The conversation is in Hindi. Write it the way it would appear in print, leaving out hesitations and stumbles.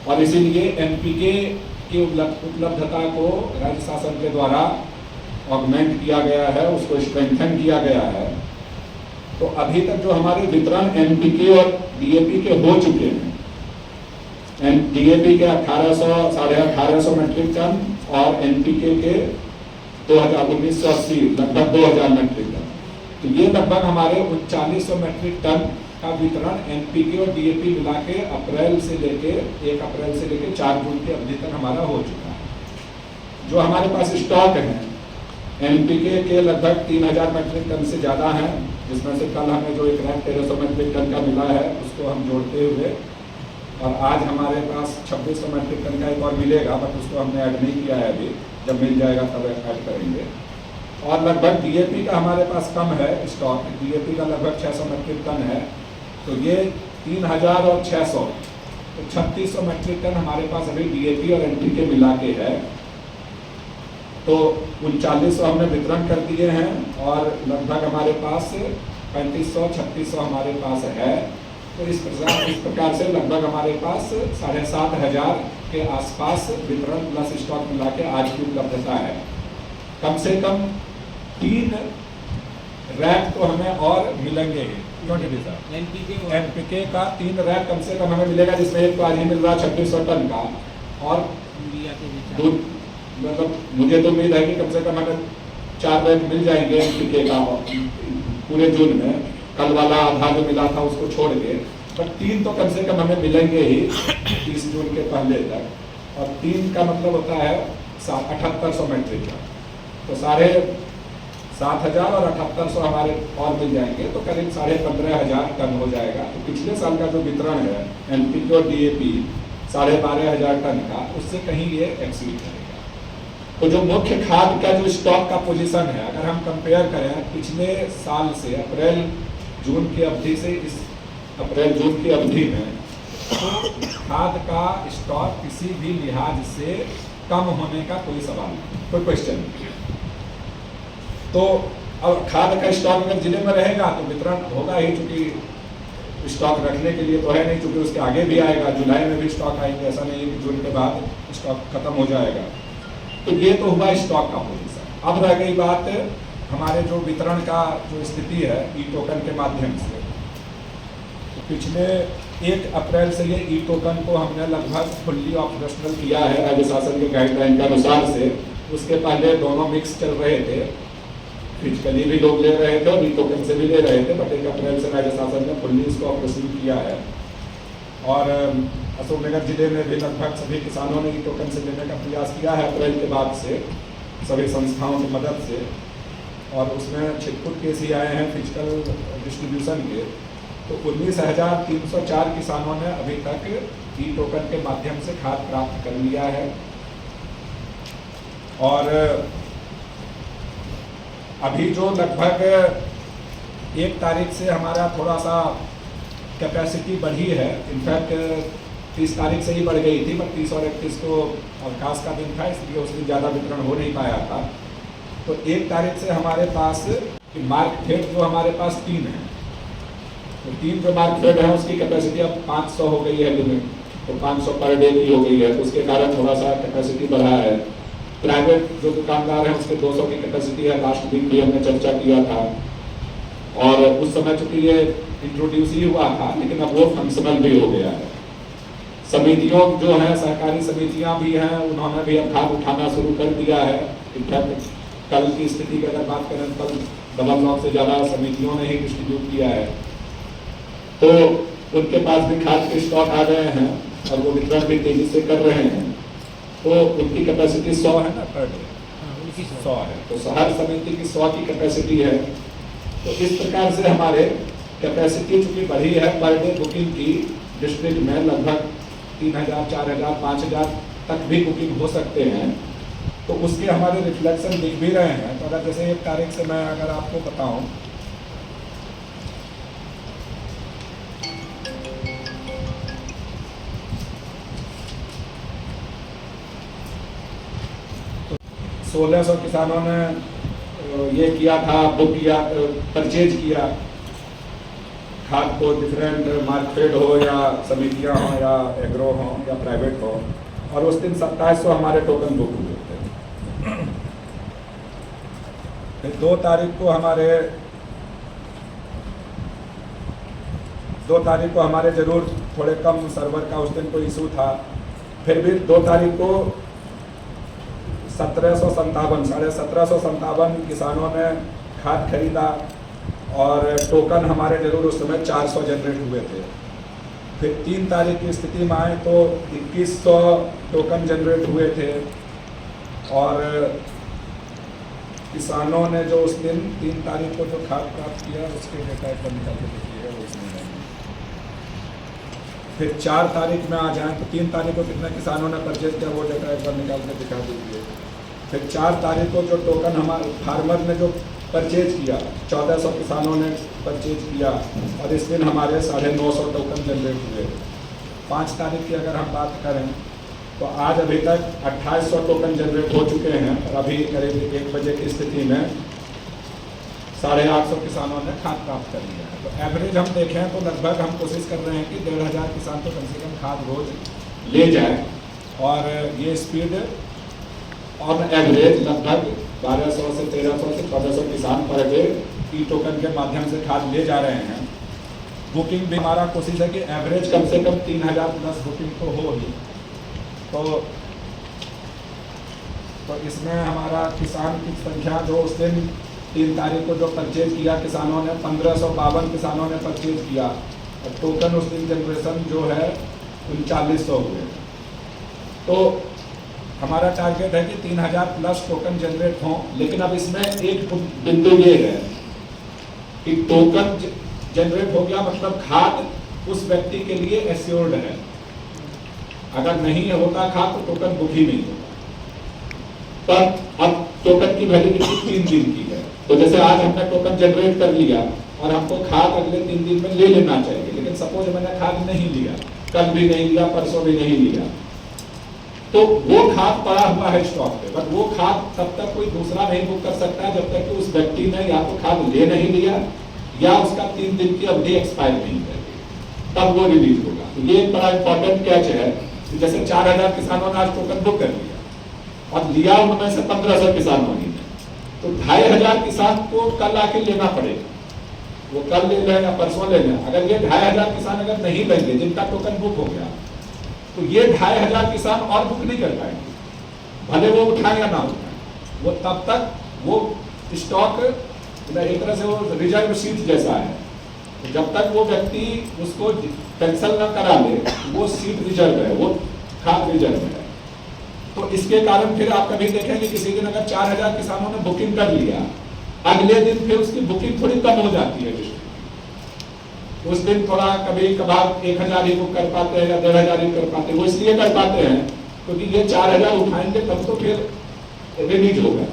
और इसीलिए एनपीके की उपलब्धता को राज्य शासन के द्वारा ऑगमेंट किया गया है, उसको स्ट्रेंथन किया गया है। तो अभी तक जो हमारे वितरण एनपीके और डीएपी के हो चुके हैं, डीएपी के 1800 साढ़े 1800 मेट्रिक टन और एनपीके के 1980 लगभग 2000 मेट्रिक टन, तो ये लगभग हमारे 3900 मेट्रिक टन का वितरण एनपीके और डीएपी मिला के 1 अप्रैल से लेके 4 जून की अवधि तक हमारा हो चुका है। जो हमारे पास स्टॉक है एनपीके के लगभग 3000 मेट्रिक टन से ज़्यादा है, जिसमें से कल हमें जो 1,1300 मेट्रिक टन का मिला है उसको हम जोड़ते हुए, और आज हमारे पास 2600 मेट्रिक टन का एक और मिलेगा, बट उसको हमने ऐड नहीं किया है अभी, जब मिल जाएगा तब ऐड करेंगे। और लगभग डीएपी का हमारे पास कम है स्टॉक, डीएपी का लगभग 600 मेट्रिक टन है, तो ये 3000 और 600 तो 3600 मेट्रिक टन हमारे पास अभी डीएपी और एनपीके मिला के है। तो 3900 हमने वितरण कर दिए हैं और लगभग हमारे पास 3500-3600 हमारे पास है। तो इस प्रकार से लगभग हमारे पास 7500 के आसपास वितरण प्लस स्टॉक मिला के आज की उपलब्धता है। कम से कम 3 रैक तो हमें और मिलेंगे ही। एनपीके का 3 रैक कम से कम हमें मिलेगा, जिसमें एक तो आज ही मिल रहा 2600 टन का, और मतलब मुझे तो उम्मीद है कि कम से कम हमें 4 रैक मिल जाएंगे एनपीके का पूरे जून में। कल वाला आधा जो मिला था उसको छोड़ के, पर 3 तो कम से कम हमें मिलेंगे ही 30 जून के पहले तक। और 3 का मतलब होता है 7800 मेट्रिक टन, तो 7500 और 7800 हमारे और मिल जाएंगे, तो करीब 15,500 टन हो जाएगा। तो पिछले साल का जो वितरण है एनपीके और डीएपी 12,500 टन का, उससे कहीं ये एक्सीड करेगा। तो जो मुख्य खाद का जो स्टॉक का पोजीशन है, अगर हम कंपेयर करें पिछले साल से अप्रैल जून की अवधि से इस अप्रैल जून की अवधि में, तो खाद का स्टॉक किसी भी लिहाज से कम होने का कोई सवाल नहीं, कोई क्वेश्चन नहीं। तो अब खाद का स्टॉक अगर जिले में रहेगा तो वितरण होगा ही, चूंकि स्टॉक रखने के लिए तो है नहीं, चूंकि उसके आगे भी आएगा, जुलाई में भी स्टॉक आएंगे, ऐसा नहीं है कि जून के बाद स्टॉक खत्म हो जाएगा। तो ये तो हुआ स्टॉक का पोजीशन। अब रह गई बात हमारे जो वितरण का जो स्थिति है ई टोकन के माध्यम से। तो पिछले 1 अप्रैल से ये ई टोकन को हमने लगभग फुल्ली ऑपरेशनल किया है राज्य शासन के गाइडलाइन के अनुसार से। उसके पहले दोनों मिक्स चल रहे थे, फिजिकली भी लोग ले रहे थे और ई टोकन से भी ले रहे थे, बट 1 अप्रैल से राज्य शासन ने फुल्ली इसको ऑपरेशन किया है। और अशोकनगर जिले में भी लगभग सभी किसानों ने ई टोकन से लेने का प्रयास किया है अप्रैल के बाद से, सभी संस्थाओं की मदद से। और उसमें छिटपुट केस ही आए हैं फिजिकल डिस्ट्रीब्यूशन के। तो 19,304 किसानों ने अभी तक ई टोकन के माध्यम से खाद प्राप्त कर लिया है। और अभी जो लगभग 1 तारीख से हमारा थोड़ा सा कैपेसिटी बढ़ी है, इनफैक्ट 30 तारीख से ही बढ़ गई थी, पर 30 और 31 को अवकाश का दिन था, इसलिए उस दिन ज़्यादा वितरण हो नहीं पाया था। तो 1 तारीख से हमारे पास मार्क फेड जो हमारे पास 3 है, तो 3 जो मार्क फेड है उसकी कैपेसिटी अब 500 हो गई है लिमिट, तो 500 पर डे की हो गई है, तो उसके कारण थोड़ा सा कैपेसिटी बढ़ा है। प्राइवेट जो दुकानदार हैं उसके 200 की कैपेसिटी है, लास्ट वीक भी हमने चर्चा किया था। और उस समय चूंकि ये इंट्रोड्यूस ही हुआ था, लेकिन अब वो फंक्शनल भी हो गया है। समितियों जो हैं, सहकारी समितियां भी हैं, उन्होंने भी अब खाद उठाना शुरू कर दिया है। इनफैक्ट कल की स्थिति की अगर बात करें, कल 1.5 से ज़्यादा समितियों ने ही डिस्ट्रीब्यूट किया है, तो उनके पास भी खाद के स्टॉक आ गए हैं और वो वितरण भी तेजी से कर रहे हैं। तो उनकी कैपेसिटी 100 है ना पर डे, 100 है, तो हर समिति की 100 की कैपेसिटी है। तो इस प्रकार से हमारे कैपेसिटी चूंकि बढ़ी है, पर डे बुकिंग की डिस्ट्रिक्ट में लगभग 3,000, 4,000, 5,000 तक भी बुकिंग हो सकते हैं। तो उसके हमारे रिफ्लेक्शन दिख भी रहे हैं। तो अगर जैसे 1 तारीख से मैं अगर आपको बताऊं, तो 1600 किसानों ने ये किया था, बुक किया, परचेज किया खाद को डिफरेंट मार्केट हो या समितियां हो या एग्रो हो या प्राइवेट हो, और उस दिन 2700 हमारे टोकन बुक हुए थे। फिर 2 तारीख को हमारे जरूर थोड़े कम सर्वर का उस दिन कोई इशू था। फिर भी 2 तारीख को 1757 किसानों ने खाद खरीदा और टोकन हमारे जरूर उस समय 400 जनरेट हुए थे। फिर 3 तारीख की स्थिति में आए तो 2100 टोकन जनरेट हुए थे, और किसानों ने जो उस दिन 3 तारीख को जो खाद प्राप्त किया उसके डेटा एक बार निकाल के देखिएगा, वो इसमें नहीं। फिर 4 तारीख में आ जाएं तो 3 तारीख को कितने किसानों ने परचेज किया वो डेटा एक बार निकाल के दिखा दीजिए। फिर 4 तारीख को जो टोकन हमारे फार्मर ने जो परचेज किया 1400 किसानों ने परचेज किया, और इस दिन हमारे 950 टोकन जनरेट हुए। 5 तारीख की अगर हम बात करें तो आज अभी तक 2800 टोकन जनरेट हो चुके हैं, और अभी करीब 1 बजे की स्थिति में 850 किसानों ने खाद प्राप्त कर लिया है। तो एवरेज हम देखें तो लगभग हम कोशिश कर रहे हैं कि 1500 किसान तो कम से कम खाद रोज ले जाए, और ये स्पीड ऑन एवरेज लगभग 1200 से 1300 से 1400 किसान पर डे ई टोकन के माध्यम से खाद ले जा रहे हैं। बुकिंग भी हमारा कोशिश है कि एवरेज कम से कम 3000 प्लस बुकिंग तो हो ही। तो इसमें हमारा किसान की संख्या जो उस दिन 3 तारीख को जो परचेज किया किसानों ने 1552 किसानों ने परचेज किया, और टोकन उस दिन जनरेशन जो है 3900 हुए। तो हमारा टारगेट है कि 3000 प्लस टोकन जनरेट हों, लेकिन अब इसमें एक बिंदु ये है कि टोकन जनरेट हो गया मतलब खाद उस व्यक्ति के लिए एश्योर्ड है। अगर नहीं होता खाद तो टोकन बुक ही नहीं होता। पर अब टोकन की वैलिडिटी 3 दिन की है, तो जैसे आज हमने टोकन जनरेट कर लिया और हमको खाद अगले 3 दिन में ले लेना चाहिए, लेकिन सपोज मैंने खाद नहीं लिया, कल भी नहीं लिया, परसों भी नहीं लिया, तो वो खाद पड़ा हुआ है स्टॉक पे, बट वो खाद तब तक कोई दूसरा नहीं बुक कर सकता है जब तक कि उस व्यक्ति ने या तो खाद ले नहीं लिया या उसका 3 दिन की अवधि एक्सपायर नहीं कर दी, तब वो रिलीज होगा। तो ये एक बड़ा इंपॉर्टेंट कैच है कि जैसे 4000 किसानों ने आज टोकन बुक कर लिया और लिया उनमें से 1500 किसानों ने, तो 2500 किसान को कल आके लेना पड़ेगा। वो कल ले लें या परसों ले लें। अगर ये 2500 किसान अगर नहीं लेंगे जिनका टोकन बुक हो गया, तो ये 2500 किसान और बुक नहीं कर पाएंगे, भले वो उठाए या ना उठाए। वो तब तक वो स्टॉक एक तरह से वो रिजर्व सीट जैसा है, तो जब तक वो व्यक्ति उसको कैंसिल न करा ले वो सीट रिजर्व है, वो खाद रिजर्व है। तो इसके कारण फिर आप कभी देखेंगे किसी दिन अगर 4000 किसानों ने बुकिंग कर लिया, अगले दिन फिर उसकी बुकिंग थोड़ी कम हो जाती है। उस दिन थोड़ा कभी कभार 1000 ही बुक कर पाते हैं या 1500 ही कर पाते हैं। वो इसलिए कर पाते हैं क्योंकि ये 4000 उठाएंगे तब तो फिर रिलीज होगा।